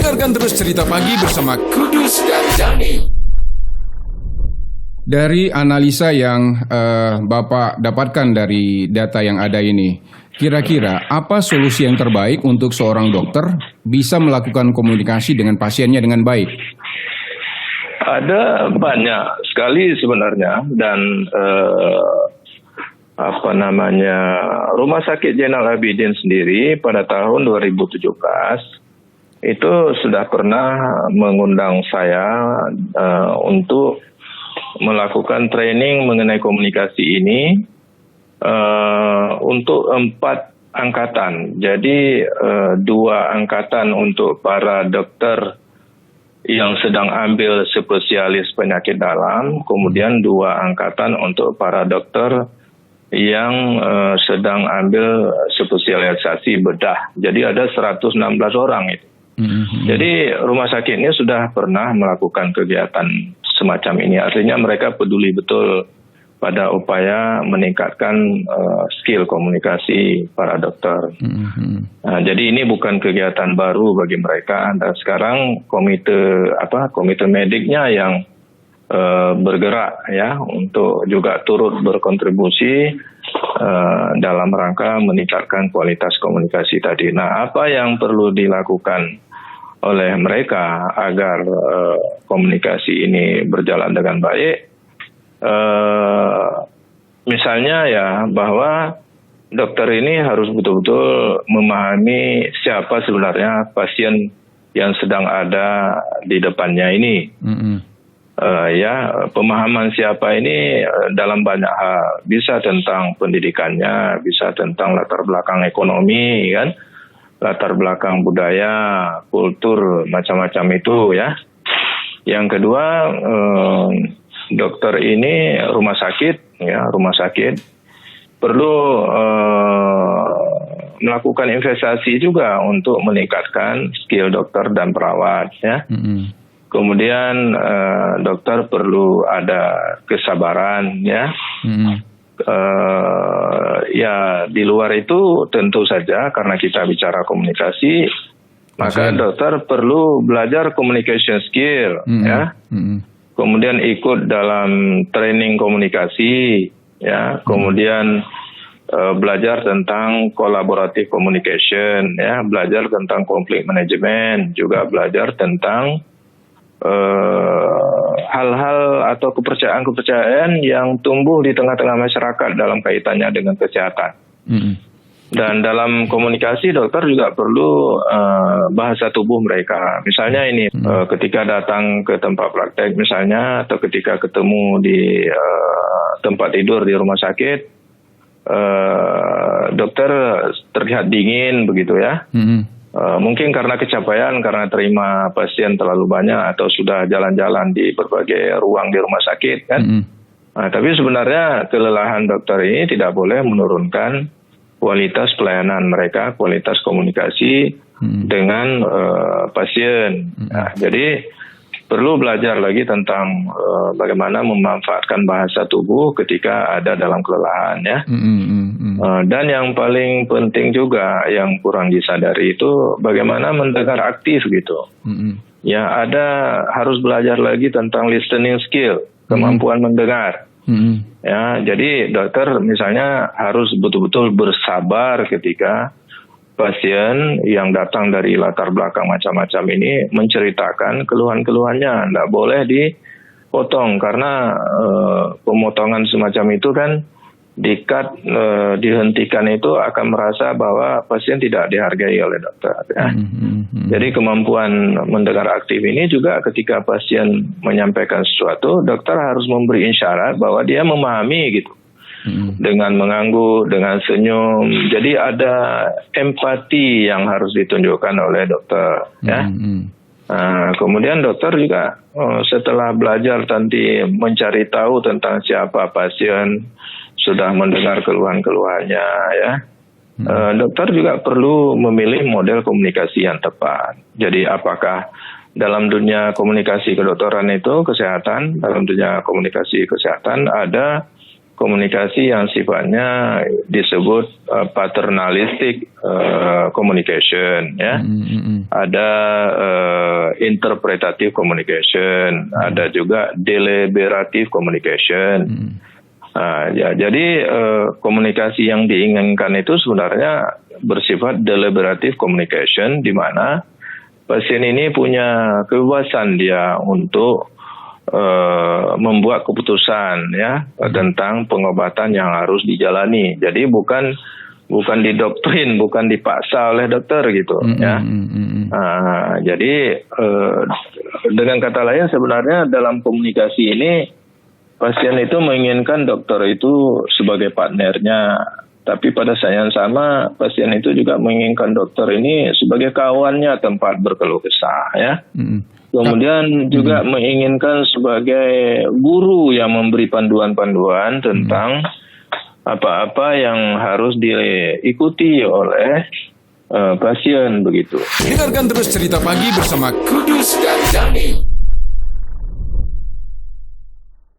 Dengarkan terus Cerita Pagi bersama Kudus dan Dani. Dari analisa yang Bapak dapatkan dari data yang ada ini, kira-kira apa solusi yang terbaik untuk seorang dokter bisa melakukan komunikasi dengan pasiennya dengan baik? Ada banyak sekali sebenarnya, dan Rumah Sakit Zainal Abidin sendiri pada tahun 2017 itu sudah pernah mengundang saya untuk melakukan training mengenai komunikasi ini untuk 4 angkatan. Jadi 2 angkatan untuk para dokter yang sedang ambil spesialis penyakit dalam, kemudian 2 angkatan untuk para dokter yang sedang ambil spesialisasi bedah. Jadi ada 116 orang itu. Jadi rumah sakit ini sudah pernah melakukan kegiatan semacam ini. Artinya mereka peduli betul pada upaya meningkatkan skill komunikasi para dokter. Nah, jadi ini bukan kegiatan baru bagi mereka. Dan sekarang komite mediknya yang bergerak ya untuk juga turut berkontribusi dalam rangka meningkatkan kualitas komunikasi tadi. Nah, apa yang perlu dilakukan oleh mereka agar komunikasi ini berjalan dengan baik? Misalnya ya, bahwa dokter ini harus betul-betul memahami siapa sebenarnya pasien yang sedang ada di depannya ini. Pemahaman siapa ini dalam banyak hal, bisa tentang pendidikannya, bisa tentang latar belakang ekonomi, kan, latar belakang budaya, kultur, macam-macam itu ya. Yang kedua, dokter ini rumah sakit perlu melakukan investasi juga untuk meningkatkan skill dokter dan perawat ya. Kemudian dokter perlu ada kesabaran ya. Di luar itu tentu saja karena kita bicara komunikasi, maka dokter perlu belajar communication skill ya. Kemudian ikut dalam training komunikasi ya. Kemudian belajar tentang collaborative communication ya, belajar tentang conflict management, juga belajar tentang hal-hal atau kepercayaan yang tumbuh di tengah-tengah masyarakat dalam kaitannya dengan kesehatan. Dan dalam komunikasi dokter juga perlu bahasa tubuh mereka. Misalnya ini ketika datang ke tempat praktek misalnya, atau ketika ketemu di tempat tidur di rumah sakit, dokter terlihat dingin begitu ya. Mungkin karena kecapean, karena terima pasien terlalu banyak, atau sudah jalan-jalan di berbagai ruang di rumah sakit kan. Nah, tapi sebenarnya kelelahan dokter ini tidak boleh menurunkan kualitas pelayanan mereka, kualitas komunikasi dengan pasien. Nah, jadi perlu belajar lagi tentang bagaimana memanfaatkan bahasa tubuh ketika ada dalam kelelahan ya. Dan yang paling penting juga yang kurang disadari itu bagaimana mendengar aktif gitu. Ya, harus belajar lagi tentang listening skill, kemampuan mendengar. Ya, jadi dokter misalnya harus betul-betul bersabar ketika pasien yang datang dari latar belakang macam-macam ini menceritakan keluhan-keluhannya. Tidak boleh dipotong, karena pemotongan semacam itu kan dihentikan itu akan merasa bahwa pasien tidak dihargai oleh dokter ya. Jadi kemampuan mendengar aktif ini juga ketika pasien menyampaikan sesuatu, dokter harus memberi isyarat bahwa dia memahami gitu. Dengan mengangguk, dengan senyum. Jadi ada empati yang harus ditunjukkan oleh dokter ya. Nah, kemudian dokter juga setelah belajar nanti mencari tahu tentang siapa pasien, sudah mendengar keluhan-keluhannya ya. Dokter juga perlu memilih model komunikasi yang tepat. Jadi apakah dalam dunia komunikasi kedokteran itu kesehatan, dalam dunia komunikasi kesehatan ada komunikasi yang sifatnya disebut paternalistic communication, ya. Ada interpretative communication, ada juga deliberative communication. Jadi komunikasi yang diinginkan itu sebenarnya bersifat deliberative communication, di mana pasien ini punya kebebasan dia untuk membuat keputusan, ya, tentang pengobatan yang harus dijalani. Jadi bukan didoktrin, bukan dipaksa oleh dokter gitu, ya. Jadi dengan kata lain sebenarnya dalam komunikasi ini pasien itu menginginkan dokter itu sebagai partnernya, tapi pada saat yang sama pasien itu juga menginginkan dokter ini sebagai kawannya tempat berkeluh kesah, ya. Kemudian juga menginginkan sebagai guru yang memberi panduan-panduan tentang apa-apa yang harus diikuti oleh pasien begitu. Dengarkan terus Cerita Pagi bersama Kudus dan Jami.